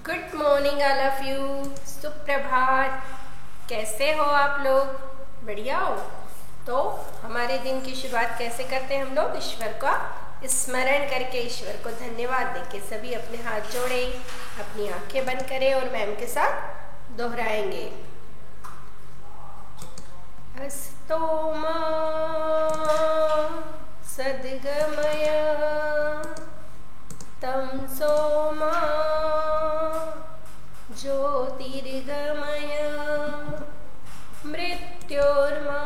Good morning all of you. सुप्रभात। कैसे हो आप लोग? बढ़िया हो? तो हमारे दिन की शुरुआत कैसे करते हैं हम लोग? ईश्वर का स्मरण करके, ईश्वर को धन्यवाद देके सभी अपने हाथ जोड़े, अपनी आंखें बंद करें और मैम के साथ दोहराएंगे। अस्तो मा सद्गमय तमसो मा ज्योतिर्गमय मृत्योर्मा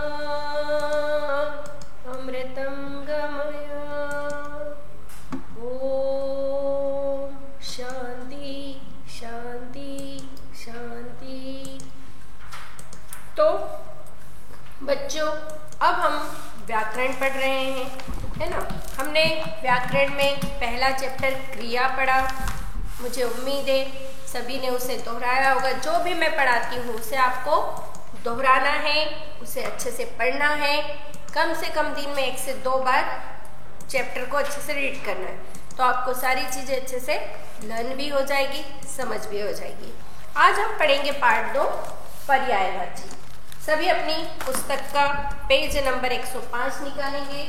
अमृतं गमय। ओम शांति शांति शांति। तो बच्चों, अब हम व्याकरण पढ़ रहे हैं, है ना। हमने व्याकरण में पहला चैप्टर क्रिया पढ़ा। मुझे उम्मीद है सभी ने उसे दोहराया होगा। जो भी मैं पढ़ाती हूँ उसे आपको दोहराना है, उसे अच्छे से पढ़ना है। कम से कम दिन में 1 से 2 बार चैप्टर को अच्छे से रीड करना है, तो आपको सारी चीज़ें अच्छे से लर्न भी हो जाएगी, समझ भी हो जाएगी। आज हम पढ़ेंगे पार्ट 2, पर्यायवाची। सभी अपनी पुस्तक का पेज नंबर 105 निकालेंगे।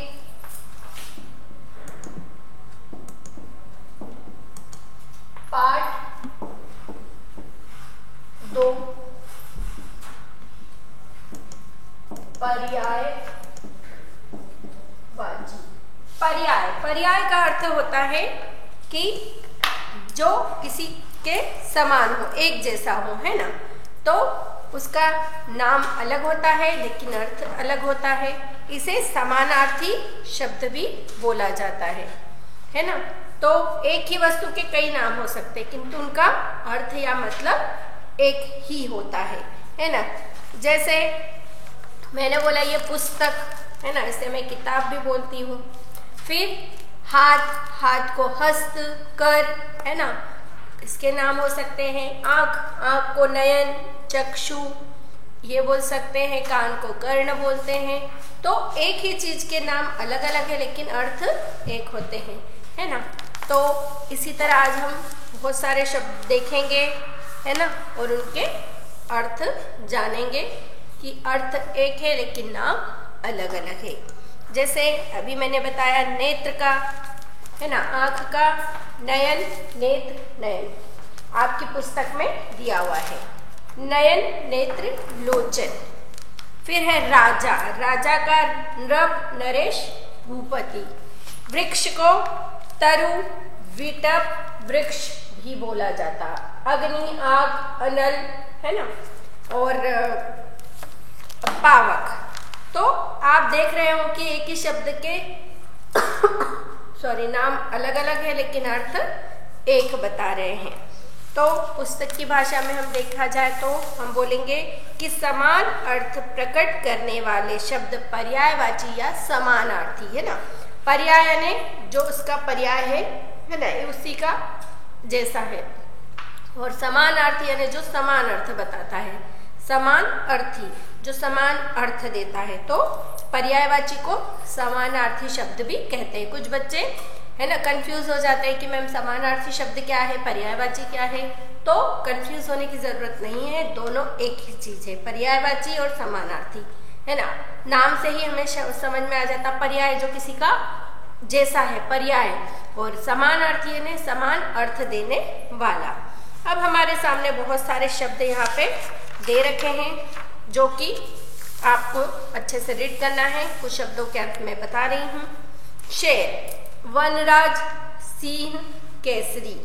पार्ट 2, पर्यायवाची। पर्याय का अर्थ होता है कि जो किसी के समान हो, एक जैसा हो, है ना। तो उसका नाम अलग होता है लेकिन अर्थ अलग होता है। इसे समानार्थी शब्द भी बोला जाता है ना। तो एक ही वस्तु के कई नाम हो सकते हैं किंतु उनका अर्थ या मतलब एक ही होता है ना। जैसे मैंने बोला ये पुस्तक है ना, इसे मैं किताब भी बोलती हूँ। फिर हाथ को हस्त, कर, है ना, इसके नाम हो सकते हैं। आँख को नयन, चक्षु ये बोल सकते हैं। कान को कर्ण बोलते हैं। तो एक ही चीज के नाम अलग अलग है लेकिन अर्थ एक होते हैं, है ना। तो इसी तरह आज हम बहुत सारे शब्द देखेंगे, है ना, और उनके अर्थ जानेंगे कि अर्थ एक है लेकिन नाम अलग अलग है। जैसे अभी मैंने बताया नेत्र का, है ना, आँख का, नयन, नेत्र, नयन आपकी पुस्तक में दिया हुआ है। नयन, नेत्र, लोचन। फिर है राजा। राजा का नृप, नरेश, भूपति। वृक्ष को तरु, विटप, वृक्ष भी बोला जाता। अग्नि, आग, अनल, है ना, और पावक। तो आप देख रहे हो कि एक ही शब्द के नाम अलग अलग है लेकिन अर्थ एक बता रहे हैं। तो पुस्तक की भाषा में हम देखा जाए तो हम बोलेंगे कि समान अर्थ प्रकट करने वाले शब्द पर्यायवाची या समानार्थी, है ना। पर्याय यानी जो उसका पर्याय है ना, उसी का जैसा है। और समानार्थी यानी जो समान अर्थ बताता है। समान अर्थी जो समान अर्थ देता है। तो पर्यायवाची को समानार्थी शब्द भी कहते हैं। कुछ बच्चे, है ना, कंफ्यूज हो जाते हैं कि मैम समानार्थी शब्द क्या है, पर्यायवाची क्या है। तो कंफ्यूज होने की जरूरत नहीं है, दोनों एक ही चीज है, पर्यायवाची और समानार्थी, है ना। नाम से ही हमें समझ में आ जाता पर्याय जो किसी का जैसा है, पर्याय, और समानार्थी यानी समान अर्थ देने वाला। अब हमारे सामने बहुत सारे शब्द यहाँ पे दे रखे हैं जो कि आपको अच्छे से रीड करना है। कुछ शब्दों के अर्थ मैं बता रही हूँ। शेर, वनराज, सिंह, केसरी।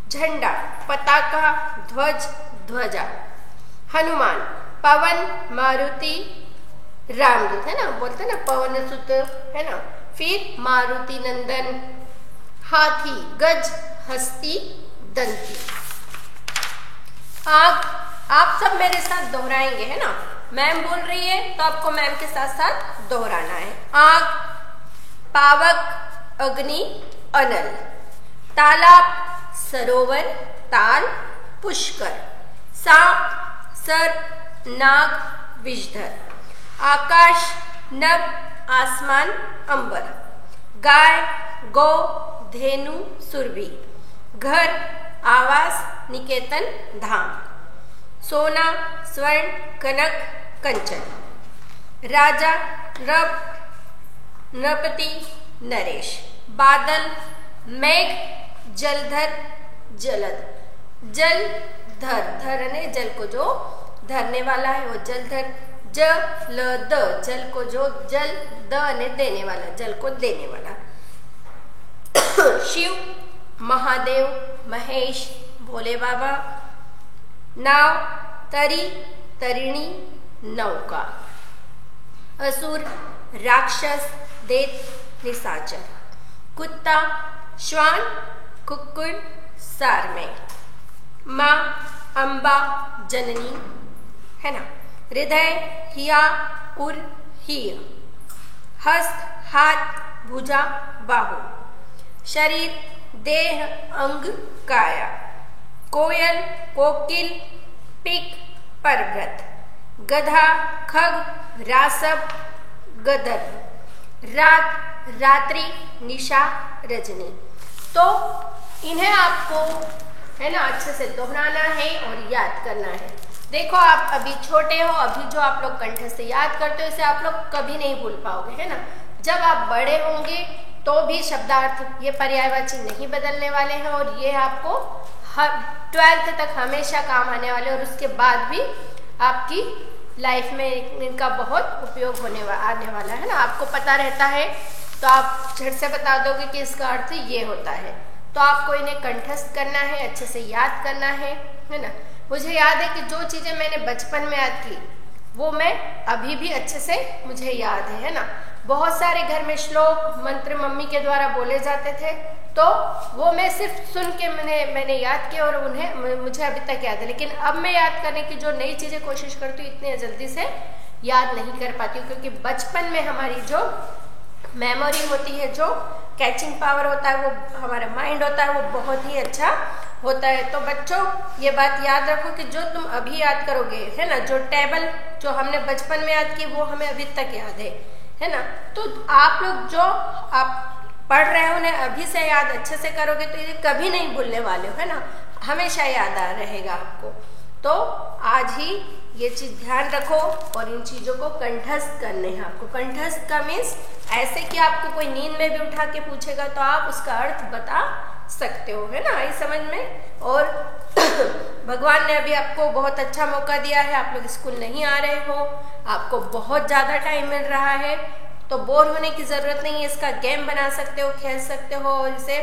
झंडा, पताका, ध्वज, ध्वजा। हनुमान, पवन, मारुति, रामदूत, है ना, बोलते ना पवन सुत, है ना। फिर मारुति नंदन। हाथी, गज, हस्ती, दंती। आग, आप सब मेरे साथ दोहराएंगे, है ना। मैम बोल रही है तो आपको मैम के साथ साथ दोहराना है। आग, पावक, अग्नि, अनल। तालाब, सरोवर, ताल, पुष्कर। सांप, सर्प, नाग, विषधर। आकाश, नभ, आसमान, अंबर। गाय, गौ, धेनु, सुरभि। घर, आवास निकेतन धाम। सोना स्वर्ण कनक कंचन। राजा नृपति नरेश। बादल मेघ जलधर जलद। जलधर धर ने जल को जो धरने वाला है वो जलधर। जलद जल को जो जल द ने देने वाला, जल को देने वाला। शिव महादेव महेश भोले बाबा। नाव तरी तरिणी नौका। असुर राक्षस दैत्य निशाचर। कुत्ता श्वान कुक्कुर सारमेय। माँ अम्बा जननी, है ना। हृदय हिया उर हिय। हस्त हाथ भुजा बाहु। शरीर देह अंग काया। कोयल कोकिल पिक परव्रत। गधा खग रासव गदर। रात रात्रि निशा रजनी। तो इन्हें आपको, है ना, अच्छे से दोहराना है और याद करना है। देखो आप अभी छोटे हो, अभी जो आप लोग कंठस्थ से याद करते हो इसे आप लोग कभी नहीं भूल पाओगे, है ना। जब आप बड़े होंगे तो भी शब्दार्थ ये पर्यायवाची नहीं बदलने वाले हैं और ये आपको 12th तक हमेशा काम आने वाले, और उसके बाद भी आपकी लाइफ में इनका बहुत उपयोग आने वाला है ना। आपको पता रहता है तो आप झट से बता दोगे कि इसका अर्थ ये होता है। तो आपको इन्हें कंठस्थ करना है, अच्छे से याद करना है ना। मुझे याद है कि जो चीज़ें मैंने बचपन में याद की वो मैं अभी भी अच्छे से मुझे याद है ना। बहुत सारे घर में श्लोक मंत्र मम्मी के द्वारा बोले जाते थे, तो वो मैं सिर्फ सुन के मैंने याद किया और उन्हें मुझे अभी तक याद है। लेकिन अब मैं याद करने की जो नई चीज़ें कोशिश करती हूँ इतनी जल्दी से याद नहीं कर पाती हूँ, क्योंकि बचपन में हमारी जो मेमोरी होती है, जो कैचिंग पावर होता है, वो हमारा माइंड होता है, वो बहुत ही अच्छा होता है। तो बच्चों ये बात याद रखो कि जो तुम अभी याद करोगे, है ना, जो टेबल जो हमने बचपन में याद की वो हमें अभी तक याद है ना। तो आप लोग जो आप पढ़ रहे हो उन्हें अभी से याद अच्छे से करोगे तो ये कभी नहीं भूलने वाले हो, है ना, हमेशा याद रहेगा आपको। तो आज ही ये चीज ध्यान रखो और इन चीजों को कंठस्थ करने हैं आपको। कंठस्थ का मीन्स ऐसे कि आपको कोई नींद में भी उठा के पूछेगा तो आप उसका अर्थ बता सकते हो, है ना, आई समझ में। और भगवान ने अभी आपको बहुत अच्छा मौका दिया है, आप लोग स्कूल नहीं आ रहे हो, आपको बहुत ज़्यादा टाइम मिल रहा है, तो बोर होने की ज़रूरत नहीं है। इसका गेम बना सकते हो, खेल सकते हो और इसे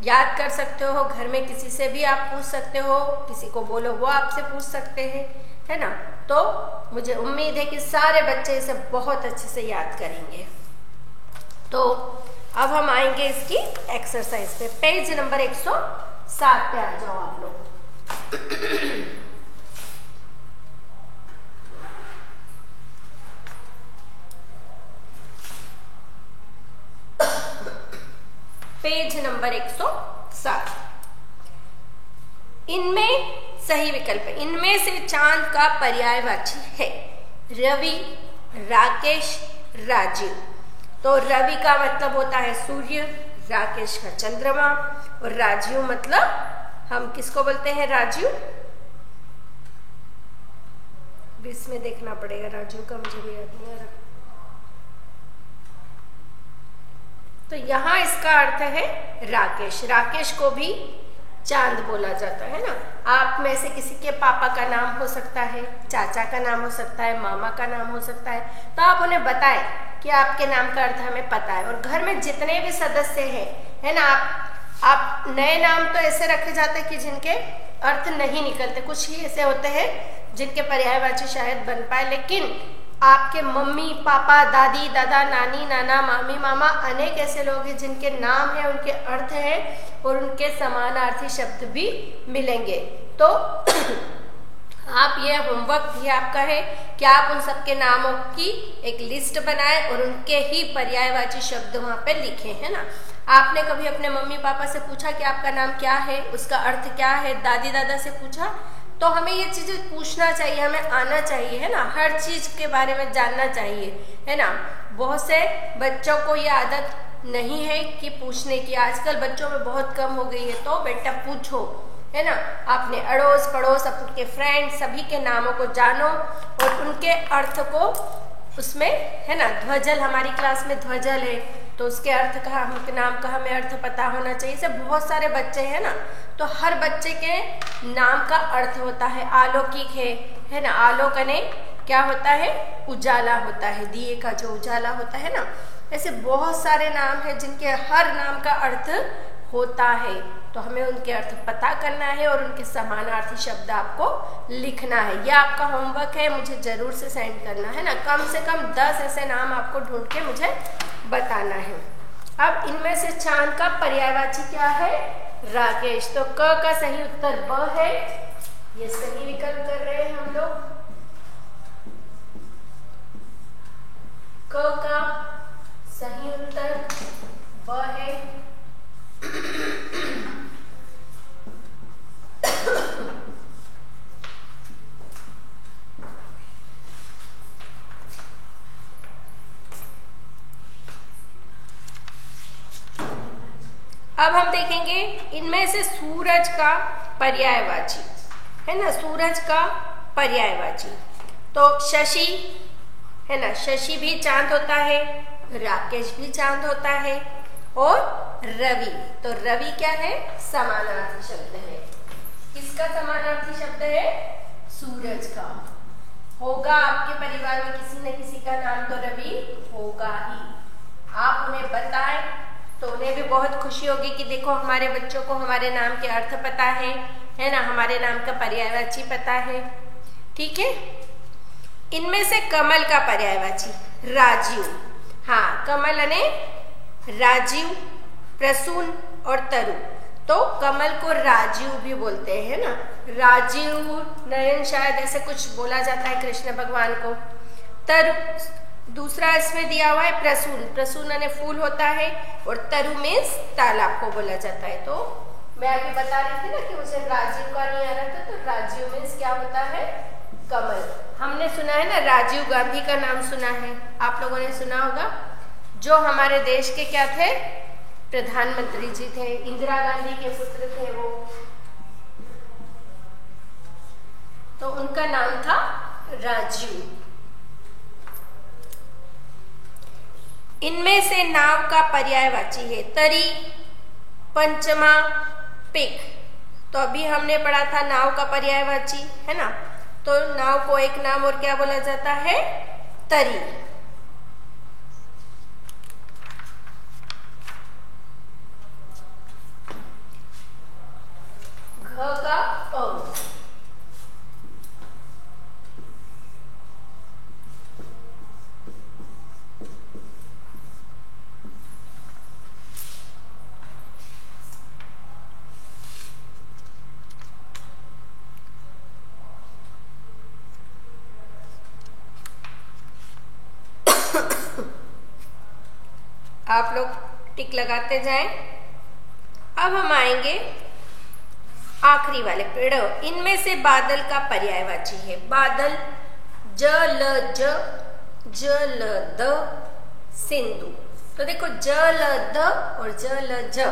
याद कर सकते हो। घर में किसी से भी आप पूछ सकते हो, किसी को बोलो वो आपसे पूछ सकते हैं, है ना। तो मुझे उम्मीद है कि सारे बच्चे इसे बहुत अच्छे से याद करेंगे। तो अब हम आएंगे इसकी एक्सरसाइज पे। पेज नंबर 107 पे आ जाओ आप लोग। Page number 107। इनमें सही विकल्प है। इनमें से चांद का पर्यायवाची है रवि, राकेश, राजीव। तो रवि का मतलब होता है सूर्य, राकेश का चंद्रमा और राजीव मतलब हम किसको बोलते हैं? राजीव। इसमें देखना पड़ेगा राजीव का, मुझे भी याद नहीं आ रहा। तो यहां इसका अर्थ है राकेश। राकेश को भी चांद बोला जाता है ना। आप में से किसी के पापा का नाम हो सकता है, चाचा का नाम हो सकता है, मामा का नाम हो सकता है, तो आप उन्हें बताएं कि आपके नाम का अर्थ हमें पता है। और घर में जितने भी सदस्य हैं, है ना, आप नए नाम तो ऐसे रखे जाते हैं कि जिनके अर्थ नहीं निकलते। कुछ ही ऐसे होते हैं जिनके पर्यायवाची शायद बन पाए, लेकिन आपके मम्मी पापा, दादी दादा, नानी नाना, मामी मामा, अनेक ऐसे लोग हैं जिनके नाम है, उनके अर्थ हैं और उनके समानार्थी शब्द भी मिलेंगे। तो आप ये होमवर्क भी आपका है कि आप उन सबके नामों की एक लिस्ट बनाएं और उनके ही पर्यायवाची शब्द वहां पे लिखें, है ना। आपने कभी अपने मम्मी पापा से पूछा कि आपका नाम क्या है, उसका अर्थ क्या है? दादी दादा से पूछा? तो हमें ये चीजें पूछना चाहिए, हमें आना चाहिए, है ना। हर चीज के बारे में जानना चाहिए, है ना। बहुत से बच्चों को ये आदत नहीं है कि पूछने की, आजकल बच्चों में बहुत कम हो गई है। तो बेटा पूछो, है ना। अपने अड़ोस पड़ोस, अपने फ्रेंड, सभी के नामों को जानो और उनके अर्थ को उसमें, है ना। ध्वजल, हमारी क्लास में ध्वजल है, तो उसके अर्थ का, उनके नाम का हमें अर्थ पता होना चाहिए। जैसे बहुत सारे बच्चे हैं ना, तो हर बच्चे के नाम का अर्थ होता है। आलौकिक है ना, आलोक ने क्या होता है, उजाला होता है, दिए का जो उजाला होता है ना। ऐसे बहुत सारे नाम हैं जिनके हर नाम का अर्थ होता है, तो हमें उनके अर्थ पता करना है और उनके समानार्थी शब्द आपको लिखना है। यह आपका होमवर्क है, मुझे जरूर से सेंड करना है ना। कम से कम 10 ऐसे नाम आपको ढूंढ के मुझे बताना है। अब इनमें से चांद का पर्यायवाची क्या है, राकेश। तो क का सही उत्तर ब है, ये सही विकल्प कर रहे हैं हम लोग। क का सही उत्तर ब है। अब हम देखेंगे इनमें से सूरज का पर्यायवाची, है ना। सूरज का पर्यायवाची तो शशि, है ना। शशि भी चांद होता है, राकेश भी चांद होता है, और रवि। तो रवि क्या है, समानार्थी शब्द है। किसका समानार्थी शब्द है, सूरज का। होगा आपके परिवार में किसी न किसी का नाम तो रवि होगा ही। आप उन्हें बताएं तो उन्हें भी बहुत खुशी होगी कि देखो हमारे बच्चों को हमारे नाम के अर्थ पता है ना, हमारे नाम का पर्यायवाची पता है। ठीक है। इनमें से कमल का पर्यायवाची राजीव। हाँ, कमल ने राजीव, प्रसून और तरु। तो कमल को राजीव भी बोलते हैं ना। राजीव नयन शायद ऐसे कुछ बोला जाता है कृष्ण भगवान को। तरु दूसरा इसमें दिया हुआ है प्रसून। प्रसून ने फूल होता है, और तरु मीन्स तालाब को बोला जाता है। तो मैं अभी बता रही थी ना कि मुझे राजीव का नहीं आ रहा था, तो राजीव मीन्स क्या होता है, कमल। हमने सुना है ना, राजीव गांधी का नाम सुना है, आप लोगों ने सुना होगा, जो हमारे देश के क्या थे, प्रधानमंत्री जी थे, इंदिरा गांधी के पुत्र थे वो। तो उनका नाम था राजीव। इनमें से नाव का पर्यायवाची है तरी, पंचमा, पिक। तो अभी हमने पढ़ा था नाव का पर्यायवाची, है ना। तो नाव को एक नाम और क्या बोला जाता है, तरी। घ का अ। आप लोग टिक लगाते जाएं। अब हम आएंगे आखिरी वाले पेड़। इनमें से बादल का पर्यायवाची है बादल, ज ल ज ल द, सिंधु। तो देखो ज ल द और ज ल ज,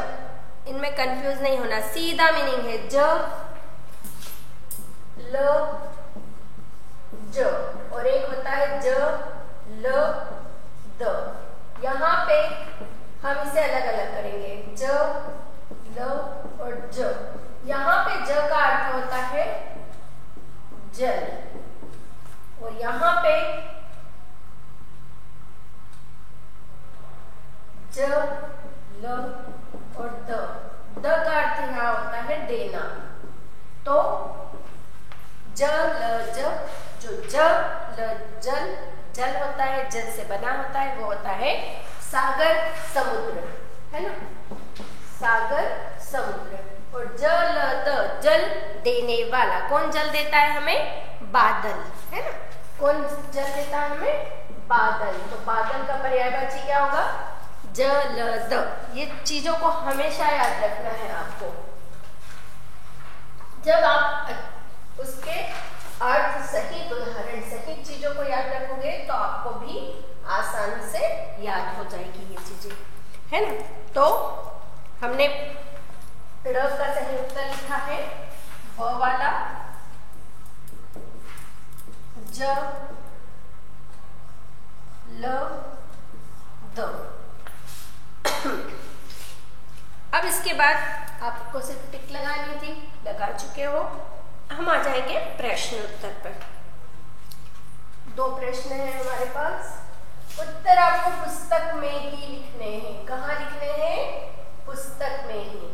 इनमें कंफ्यूज नहीं होना, सीधा मीनिंग है ज ल ज, और एक होता है ज ल द। यहाँ पे हम इसे अलग अलग करेंगे, ज ल और ज। यहाँ पे ज का अर्थ होता है जल, और यहाँ पे ज ल और द का अर्थ यहाँ होता है देना। तो ज ल ज, जो ज ल जल, जल होता है, जल से बना होता है, वो होता है सागर, समुद्र, है ना, सागर समुद्र। और जल द, जल देने वाला। कौन जल देता है हमें, बादल, है ना। कौन जल देता है हमें, बादल। तो बादल का पर्यायवाची क्या होगा, जल द। ये चीजों को हमेशा याद रखना है आपको। जब आप उसके अर्थ सहित, उदाहरण सहित चीजों को याद रखोगे तो आपको भी आसानी से याद हो जाएगी ये चीजें, है ना। तो हमने ड़ का सही उत्तर लिखा है व वाला, ज, ल, द। अब इसके बाद आपको सिर्फ टिक लगानी थी, लगा चुके हो। हम आ जाएंगे प्रश्न उत्तर पर। 2 प्रश्न हैं हमारे पास। उत्तर आपको पुस्तक में ही लिखने हैं। कहाँ लिखने हैं? पुस्तक में ही।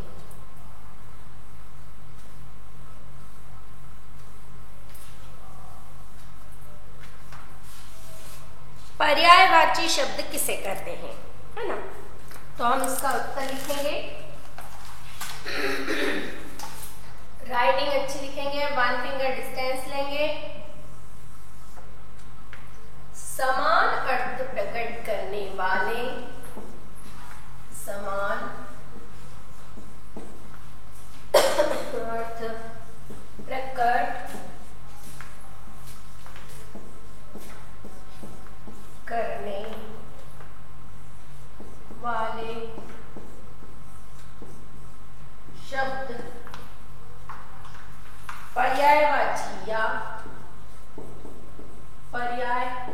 पर्यायवाची शब्द किसे कहते हैं, है ना? तो हम इसका उत्तर लिखेंगे। राइटिंग अच्छी लिखेंगे, 1 फिंगर डिस्टेंस लेंगे। समान अर्थ प्रकट करने वाले, समान अर्थ प्रकट करने वाले शब्द पर्यायवाची या पर्यायवाची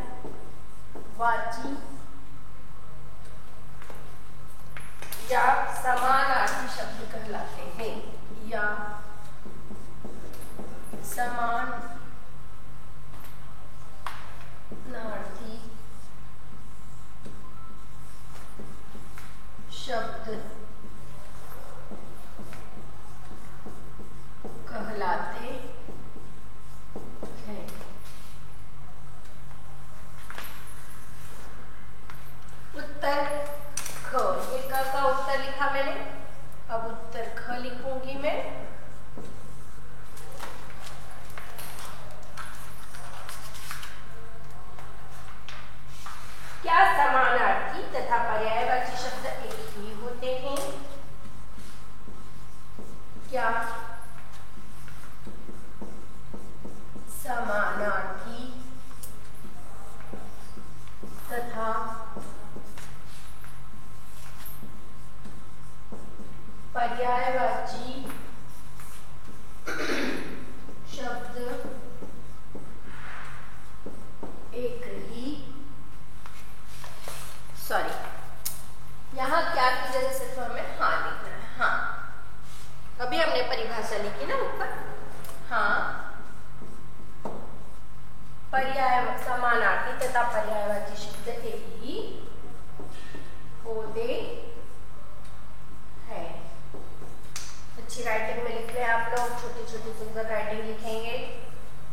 या समानार्थी शब्द कहलाते हैं, या समानार्थी शब्द कहलाते हैं। उत्तर ख, ये क का उत्तर लिखा मैंने। अब उत्तर ख लिखूंगी मैं। क्या समानार्थी तथा पर्यायवाची शब्द एक ही होते हैं? क्या समानार्थी तथा पर्यायवाची शब्द एक ही, सॉरी, यहाँ क्या की जगह सिर्फ हमें हाँ लिखना है। हाँ, अभी हमने परिभाषा लिखी ना ऊपर। हाँ, पर्याय समानार्थी तथा पर्यायवाची शब्द एक ही होते हैं। अच्छी राइटिंग में लिख रहे हैं आप लोग, छोटी छोटी सुंदर राइटिंग लिखेंगे,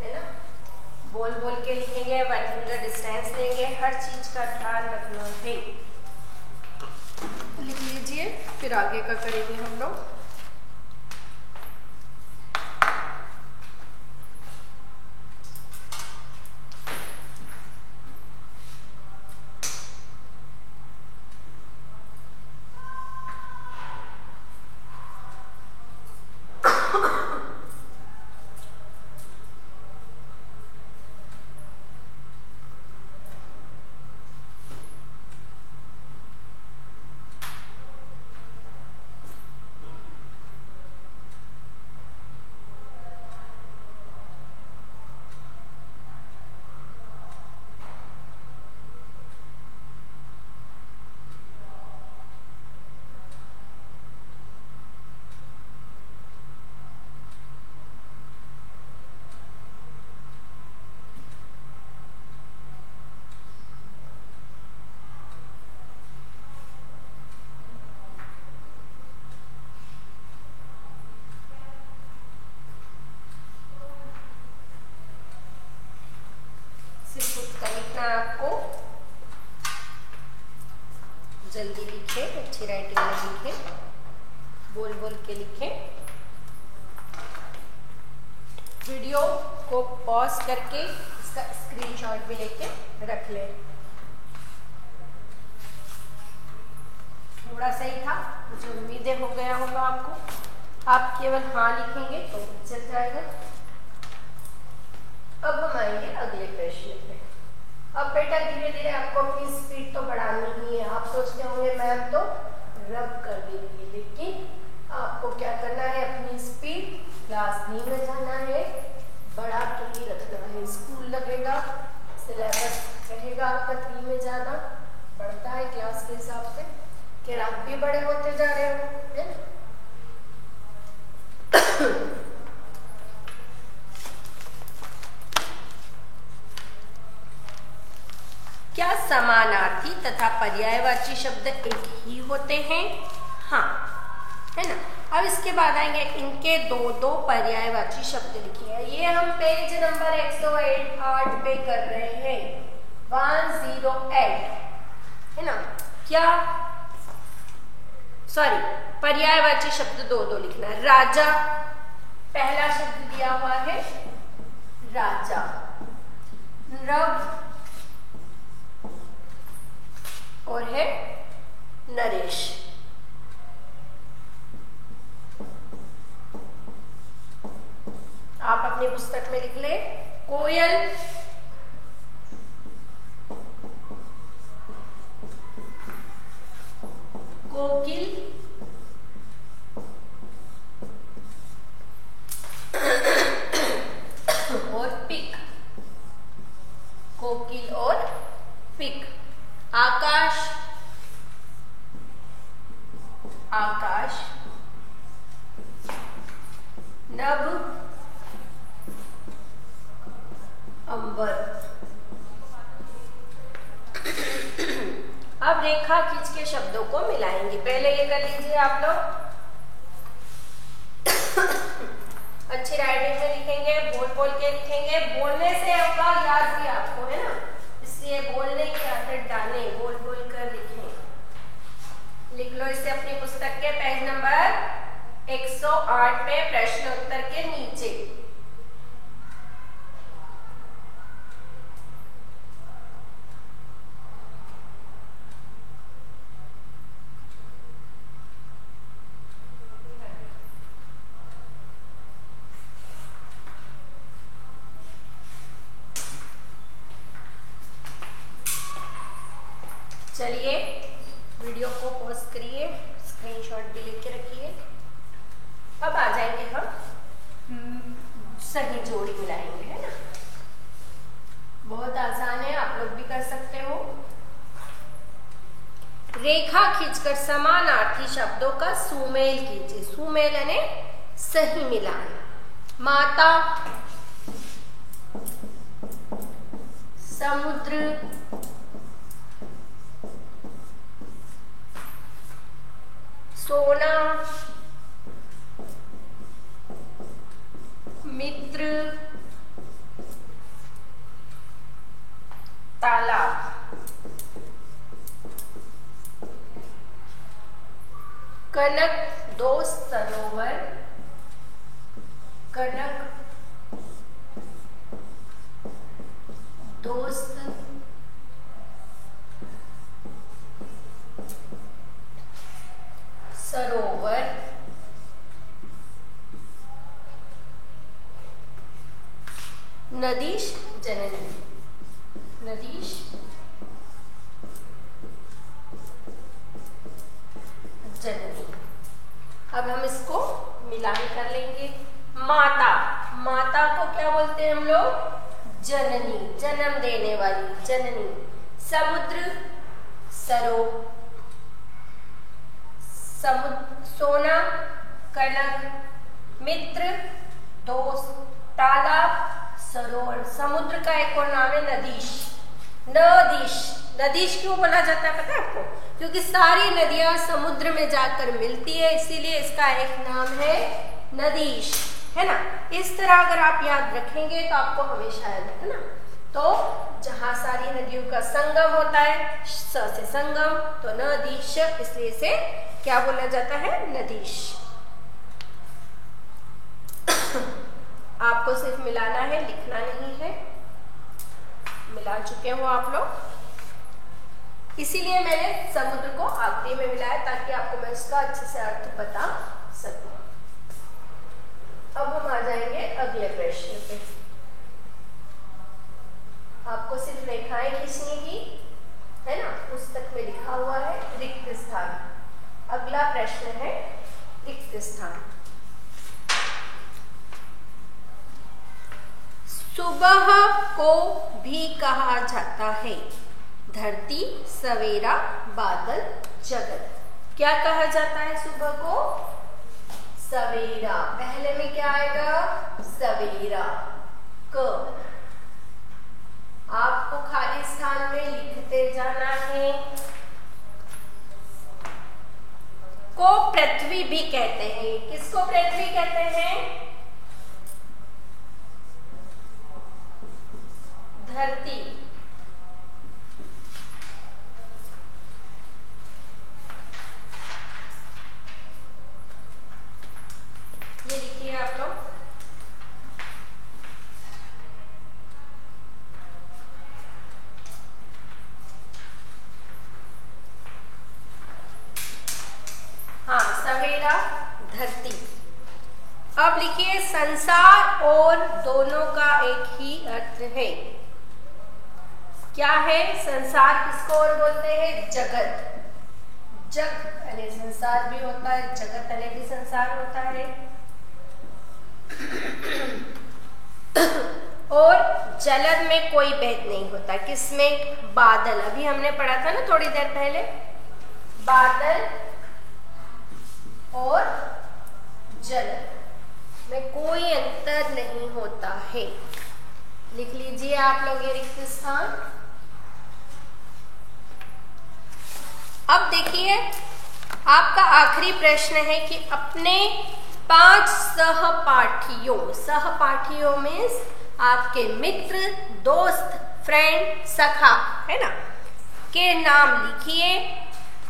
है ना? बोल बोल के लिखेंगे, 1 फिंगर डिस्टेंस लेंगे, हर चीज का ध्यान रखना है। लिख लीजिए, फिर आगे का करेंगे हम लोग। आपको जल्दी लिखे, अच्छी राइटिंग में लिखे, बोल बोल के लिखे। वीडियो को पॉज करके इसका स्क्रीनशॉट भी लेके रख लें। थोड़ा सही था, मुझे उम्मीदें हो गया होगा आपको। आप केवल हाँ लिखेंगे तो चल जाएगा। अब हम आएंगे अगले प्रश्न पे। अब बेटा धीरे धीरे आपको अपनी स्पीड तो बढ़ानी ही है। आप सोचते होंगे मैम तो रब कर देंगे, लेकिन आपको क्या करना है, अपनी स्पीड क्लास 3 में जाना है, बड़ा ट्री रखना है, स्कूल लगेगा, सिलेबस रहेगा आपका 3 में जाना बढ़ता है क्लास के हिसाब से, कि आप भी बड़े होते जा रहे हो, है ना। क्या समानार्थी तथा पर्यायवाची शब्द एक ही होते हैं? हाँ, है ना। अब इसके बाद आएंगे इनके दो दो पर्यायवाची शब्द लिखिए। ये हम पेज नंबर 108 पे कर रहे हैं, 108, है ना। क्या सॉरी, पर्यायवाची शब्द दो दो लिखना है। राजा पहला शब्द दिया हुआ है, राजा। रब और है नरेश। आप अपनी पुस्तक में लिख ले, कोयल, कोकिल, और पिक, कोकिल और पिक। आकाश, आकाश, नभ, अंबर। अब रेखा खींच के शब्दों को मिलाएंगे। पहले ये कर लीजिए आप लोग, अच्छी राइटिंग में लिखेंगे, बोल बोल के लिखेंगे। बोलने से आपका याद भी आपको, है ना, इसलिए बोलने की आदत डालें, बोल बोल कर लिखें। लिख लो इसे अपनी पुस्तक के पेज नंबर 108 पे प्रश्न उत्तर के नीचे। चलिए वीडियो को पॉज करिए, स्क्रीनशॉट भी लेके रखिए। अब आ जाएंगे हम सही जोड़ी मिलाएंगे, है ना। बहुत आसान है, आप लोग भी कर सकते हो। रेखा खींचकर समानार्थी शब्दों का सुमेल कीजिए। सुमेल यानी सही मिलान। माता, समुद्र, सोना, मित्र, तालाब। कनक, दोस्त, सरोवर, कनक, दोस्त, सरोवर, नदीश, जननी, नदीश, जननी। अब हम इसको मिलान कर लेंगे। माता, माता को क्या बोलते हैं हम लोग? जननी, जन्म देने वाली, जननी। समुद्र, सोना, कनक, मित्र, दोस्त, तालाब, सरोवर। समुद्र का एक और नाम है नदीश। नदीश, नदीश क्यों बोला जाता है पता है आपको? क्योंकि सारी नदियां समुद्र में जाकर मिलती है, इसीलिए इसका एक नाम है नदीश, है ना। इस तरह अगर आप याद रखेंगे तो आपको हमेशा याद है ना। तो जहां सारी नदियों का संगम होता है, स से संगम, तो नदीश, इसलिए इसे क्या बोला जाता है? नदीश। आपको सिर्फ मिलाना है, लिखना नहीं है। मिला चुके हो आप लोग, इसीलिए मैंने समुद्र को आखिरी में मिलाया ताकि आपको मैं इसका अच्छे से अर्थ बता सकूं। अब हम आ जाएंगे अगले प्रश्न पे। आपको सिर्फ रेखाएं खींचने की है ना, पुस्तक में लिखा हुआ है रिक्त स्थान। अगला प्रश्न है रिक्त स्थान। सुबह को भी कहा जाता है धरती, सवेरा, बादल, जगत। क्या कहा जाता है सुबह को? सवेरा। पहले में क्या आएगा? सवेरा। क। आपको खाली स्थान में लिखते जाना है। को पृथ्वी भी कहते हैं। किसको पृथ्वी कहते हैं? धरती। ये लिखिए आप लोग। हाँ, सवेरा, धरती। अब लिखिए संसार और दोनों का एक ही अर्थ है। क्या है? संसार किसको और बोलते हैं? जगत। जग यानी संसार भी होता है, जगत यानी भी संसार होता है। और जलद में कोई भेद नहीं होता। किसमें? बादल। अभी हमने पढ़ा था ना थोड़ी देर पहले, बादल और जल में कोई अंतर नहीं होता है। लिख लीजिए आप लोग ये रिक्त स्थान। अब देखिए आपका आखिरी प्रश्न है कि अपने 5 सहपाठियों में आपके मित्र, दोस्त, फ्रेंड, सखा है ना, के नाम लिखिए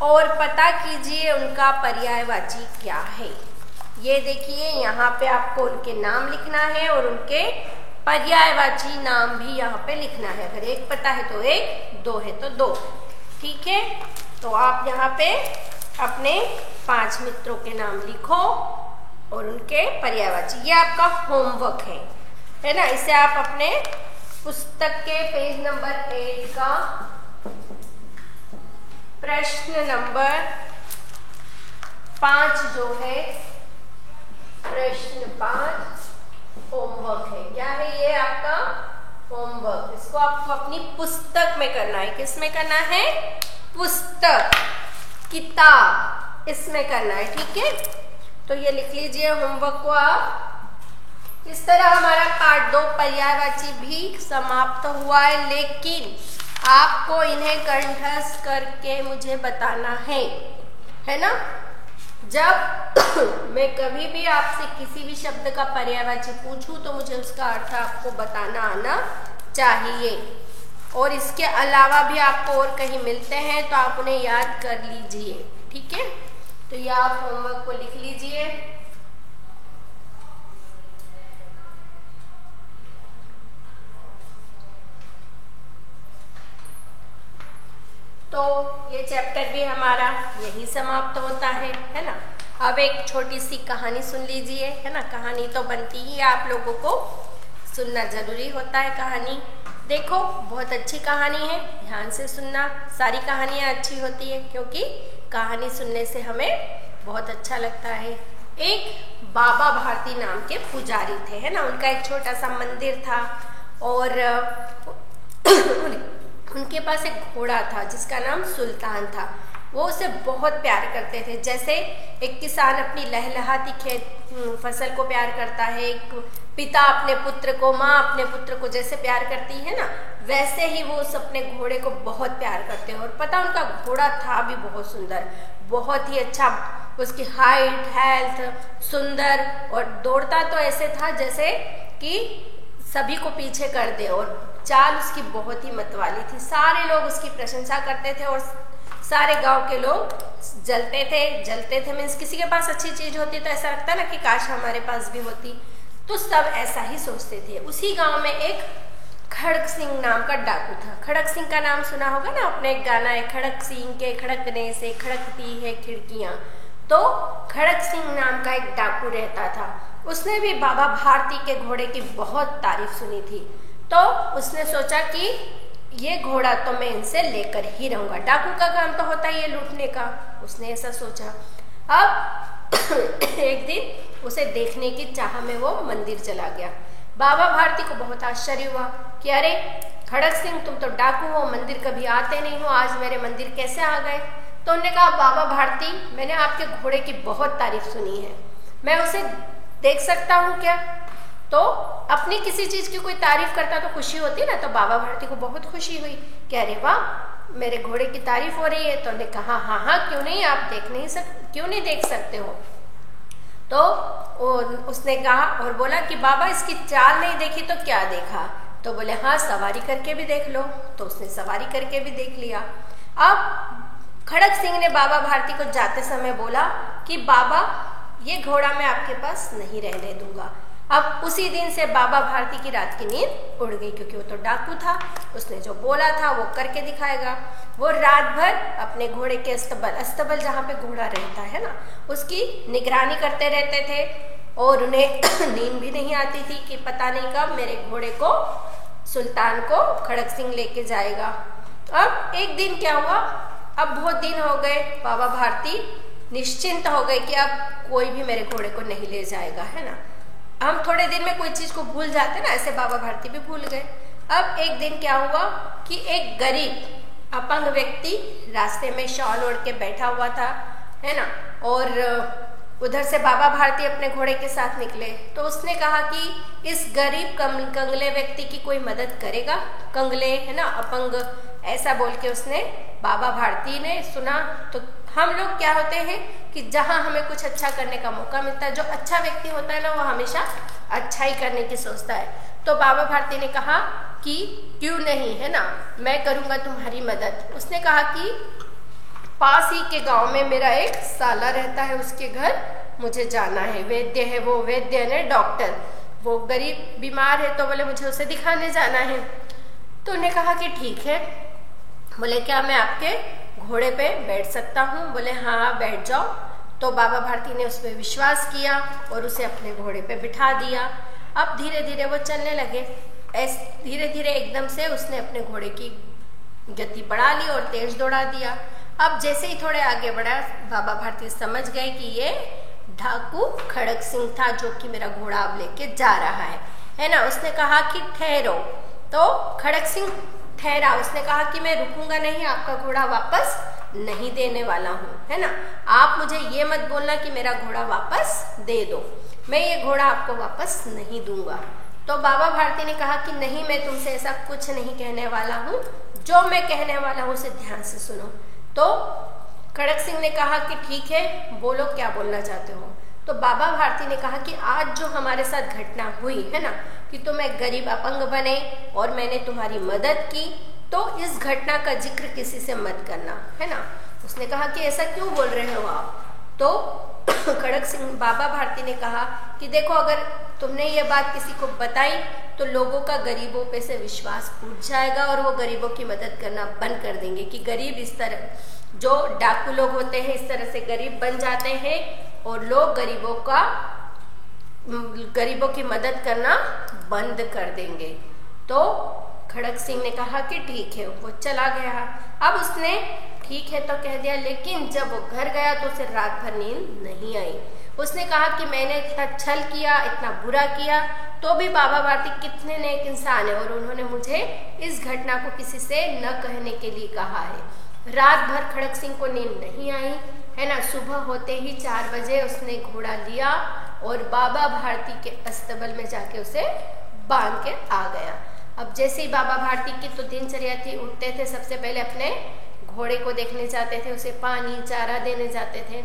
और पता कीजिए उनका पर्यायवाची क्या है। ये देखिए यहाँ पे आपको उनके नाम लिखना है और उनके पर्यायवाची नाम भी यहाँ पे लिखना है। अगर एक पता है तो एक, 2 है तो 2। ठीक है, तो आप यहाँ पे अपने 5 मित्रों के नाम लिखो और उनके पर्यायवाची। ये आपका होमवर्क है ना। इसे आप अपने पुस्तक के पेज नंबर 8 का प्रश्न नंबर 5 जो है, प्रश्न 5 होमवर्क है। क्या है ये? आपका होमवर्क। इसको आपको अपनी पुस्तक में करना है। किस में करना है? पुस्तक, किताब, इसमें करना है। ठीक है, तो ये लिख लीजिए होमवर्क को आप। इस तरह हमारा पार्ट 2 पर्यायवाची भी समाप्त हुआ है, लेकिन आपको इन्हें कंठस्थ करके मुझे बताना है ना। जब मैं कभी भी आपसे किसी भी शब्द का पर्यायवाची पूछूं तो मुझे उसका अर्थ आपको बताना आना चाहिए। और इसके अलावा भी आपको और कहीं मिलते हैं तो आप उन्हें याद कर लीजिए। ठीक है, तो ये आप होमवर्क को लिख लीजिए। तो ये चैप्टर भी हमारा यही समाप्त होता है ना। अब एक छोटी सी कहानी सुन लीजिए, है ना। कहानी तो बनती ही आप लोगों को सुनना जरूरी होता है। कहानी देखो, बहुत अच्छी कहानी है, ध्यान से सुनना। सारी कहानियाँ अच्छी होती है क्योंकि कहानी सुनने से हमें बहुत अच्छा लगता है। एक बाबा भारती नाम के पुजारी थे, है ना। उनका एक छोटा सा मंदिर था और उनके पास एक घोड़ा था जिसका नाम सुल्तान था। वो उसे बहुत प्यार करते थे। जैसे एक किसान अपनी लहलहाती खेत फसल को प्यार करता है, एक पिता अपने पुत्र को, माँ अपने पुत्र को जैसे प्यार करती है ना, वैसे ही वो उस अपने घोड़े को बहुत प्यार करते हैं। और पता उनका घोड़ा था भी बहुत सुंदर, बहुत ही अच्छा, उसकी हाइट, हेल्थ सुंदर, और दौड़ता तो ऐसे था जैसे कि सभी को पीछे कर दे, और चाल उसकी बहुत ही मतवाली थी। सारे लोग उसकी प्रशंसा करते थे और सारे गांव के लोग जलते थे। मीन्स किसी के पास अच्छी चीज होती तो ऐसा लगता ना कि काश हमारे पास भी होती, तो सब ऐसा ही सोचते थे। उसी गांव में एक खड़क सिंह नाम का डाकू था। खड़क सिंह का नाम सुना होगा ना, अपने एक गाना है, खड़क सिंह के खड़कने से खड़कती है खिड़कियां। तो खड़क सिंह नाम का एक डाकू रहता था। उसने भी बाबा भारती के घोड़े की बहुत तारीफ सुनी थी, तो उसने सोचा कि ये घोड़ा तो मैं इनसे लेकर ही रहूंगा। डाकू का काम तो होता ही है लूटने का, उसने ऐसा सोचा। अब एक दिन उसे देखने की चाह में वो मंदिर चला गया। बाबा भारती को बहुत आश्चर्य हुआ कि अरे खड़क सिंह, तुम तो डाकू हो, मंदिर कभी आते नहीं हो, आज मेरे मंदिर कैसे आ गए? तो उन्होंने कहा, बाबा भारती, मैंने आपके घोड़े की बहुत तारीफ सुनी है, मैं उसे देख सकता हूँ क्या? तो अपनी किसी चीज की कोई तारीफ करता तो खुशी होती ना, तो बाबा भारती को बहुत खुशी हुई कि अरे वाह, मेरे घोड़े की तारीफ हो रही है। तो उन्होंने कहा, हाँ हाँ क्यों नहीं, आप क्यों नहीं देख सकते हो? तो उसने कहा और बोला कि बाबा इसकी चाल नहीं देखी तो क्या देखा? तो बोले हाँ, सवारी करके भी देख लो। तो उसने सवारी करके भी देख लिया। अब खड़क सिंह ने बाबा भारती को जाते समय बोला कि बाबा, ये घोड़ा मैं आपके पास नहीं रहने दूंगा। अब उसी दिन से बाबा भारती की रात की नींद उड़ गई, क्योंकि वो तो डाकू था, उसने जो बोला था वो करके दिखाएगा। वो रात भर अपने घोड़े के अस्तबल जहाँ पे घोड़ा रहता है ना, उसकी निगरानी करते रहते थे और उन्हें नींद भी नहीं आती थी कि पता नहीं कब मेरे घोड़े को, सुल्तान को खड़क सिंह लेके जाएगा। अब एक दिन क्या हुआ, अब बहुत दिन हो गए, बाबा भारती निश्चिंत हो गए कि अब कोई भी मेरे घोड़े को नहीं ले जाएगा, है ना। हम थोड़े दिन में कोई चीज को भूल जाते ना, ऐसे बाबा भारती भी भूल गए। अब एक दिन क्या हुआ कि एक गरीब अपंग व्यक्ति रास्ते में शॉल ओढ़ के बैठा हुआ था, है ना, और उधर से बाबा भारती अपने घोड़े के साथ निकले। तो उसने कहा कि इस गरीब कंगले व्यक्ति की कोई मदद करेगा, कंगले है ना, अपंग, ऐसा बोल के उसने, बाबा भारती ने सुना। तो हम लोग क्या होते हैं कि जहां हमें कुछ अच्छा करने का मौका मिलता है, जो अच्छा व्यक्ति होता है ना, वो हमेशा अच्छा ही करने की सोचता है। तो बाबा भारती ने कहा कि क्यों नहीं, है ना, मैं करूंगा तुम्हारी मदद। उसने कहा कि पास ही के गांव में मेरा एक साला रहता है, उसके घर मुझे जाना है, वैद्य है वो, वैद्य ने डॉक्टर, वो गरीब बीमार है, तो बोले मुझे उसे दिखाने जाना है। तो उन्हें कहा कि ठीक है। बोले क्या मैं आपके घोड़े पे बैठ सकता हूँ? बोले हाँ बैठ जाओ। तो बाबा भारती ने उस पर विश्वास किया और उसे अपने घोड़े पे बिठा दिया। अब धीरे धीरे वो चलने लगे। धीरे धीरे एकदम से उसने अपने घोड़े की गति बढ़ा ली और तेज दौड़ा दिया। अब जैसे ही थोड़े आगे बढ़ा, बाबा भारती समझ गए कि ये डाकू खड़क सिंह था, जो कि मेरा घोड़ा अब लेके जा रहा है ना। उसने कहा कि ठहरो। तो खड़क सिंह ठहरा। उसने कहा कि मैं रुकूंगा नहीं, आपका घोड़ा वापस नहीं देने वाला हूँ, है ना। आप मुझे ये मत बोलना कि मेरा घोड़ा वापस दे दो, मैं ये घोड़ा आपको वापस नहीं दूंगा। तो बाबा भारती ने कहा कि नहीं, मैं तुमसे ऐसा कुछ नहीं कहने वाला हूँ, जो मैं कहने वाला हूँ उसे ध्यान से सुनो। तो खड़क सिंह ने कहा कि ठीक है, बोलो क्या बोलना चाहते हो। तो बाबा भारती ने कहा कि आज जो हमारे साथ घटना हुई है ना, कि तुम एक गरीब अपंग बने और मैंने तुम्हारी मदद की, तो इस घटना का जिक्र किसी से मत करना, है ना। उसने कहा कि ऐसा क्यों बोल रहे हो आप? तो खड़क सिंह, बाबा भारती ने कहा कि देखो, अगर तुमने ये बात किसी को बताई तो लोगों का गरीबों पे से विश्वास उठ जाएगा और वो गरीबों की मदद करना बंद कर देंगे, कि गरीब इस तरह, जो डाकू लोग होते हैं इस तरह से गरीब बन जाते हैं और लोग गरीबों की मदद करना बंद कर देंगे। तो खड़क सिंह ने कहा कि ठीक है, वो चला गया। अब उसने ठीक है तो कह दिया, लेकिन जब वो घर गया तो उसे रात भर नींद नहीं आई। उसने कहा कि मैंने इतना छल किया, इतना बुरा किया, तो भी बाबा भारती कितने नेक इंसान है और उन्होंने मुझे इस घटना को किसी से न कहने के लिए कहा है। रात भर खड़क सिंह को नींद नहीं आई, है ना। सुबह होते ही 4 बजे उसने घोड़ा लिया और बाबा भारती के अस्तबल में जाके उसे बांध के आ गया। अब जैसे ही बाबा भारती की तो दिनचर्या थी, उठते थे, सबसे पहले अपने घोड़े को देखने जाते थे, उसे पानी चारा देने जाते थे।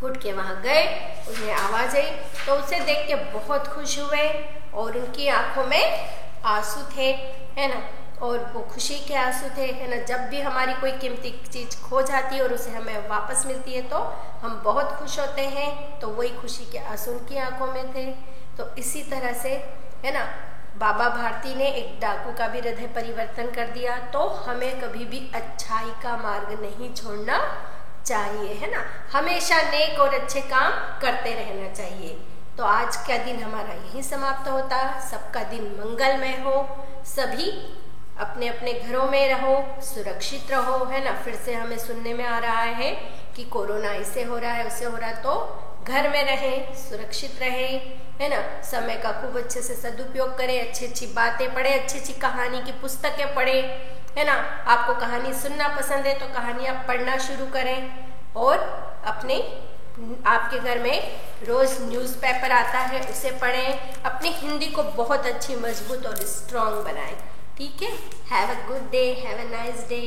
उठ के वहां गए, उन्हें आवाज आई तो उसे देख के बहुत खुश हुए और उनकी आंखों में आंसू थे, है ना, और वो खुशी के आंसू थे, है ना। जब भी हमारी कोई कीमती चीज खो जाती है और उसे हमें वापस मिलती है तो हम बहुत खुश होते हैं, तो वही खुशी के आंसू उनकी आंखों में थे। तो इसी तरह से, है ना, बाबा भारती ने एक डाकू का भी हृदय परिवर्तन कर दिया। तो हमें कभी भी अच्छाई का मार्ग नहीं छोड़ना चाहिए, है ना। हमेशा नेक और अच्छे काम करते रहना चाहिए। तो आज का दिन हमारा यहीं समाप्त होता। सबका दिन मंगलमय हो, सभी अपने अपने घरों में रहो, सुरक्षित रहो, है ना। फिर से हमें सुनने में आ रहा है कि कोरोना इससे हो रहा है, उससे हो रहा है, तो घर में रहें, सुरक्षित रहें, है ना। समय का खूब अच्छे से सदुपयोग करें, अच्छी अच्छी बातें पढ़ें, अच्छी अच्छी कहानी की पुस्तकें पढ़ें, है ना। आपको कहानी सुनना पसंद है तो कहानी आप पढ़ना शुरू करें, और आपके घर में रोज न्यूज़पेपर आता है उसे पढ़ें। अपनी हिंदी को बहुत अच्छी, मजबूत और स्ट्रॉन्ग बनाएं। ठीक है। Have a good day, have a nice day.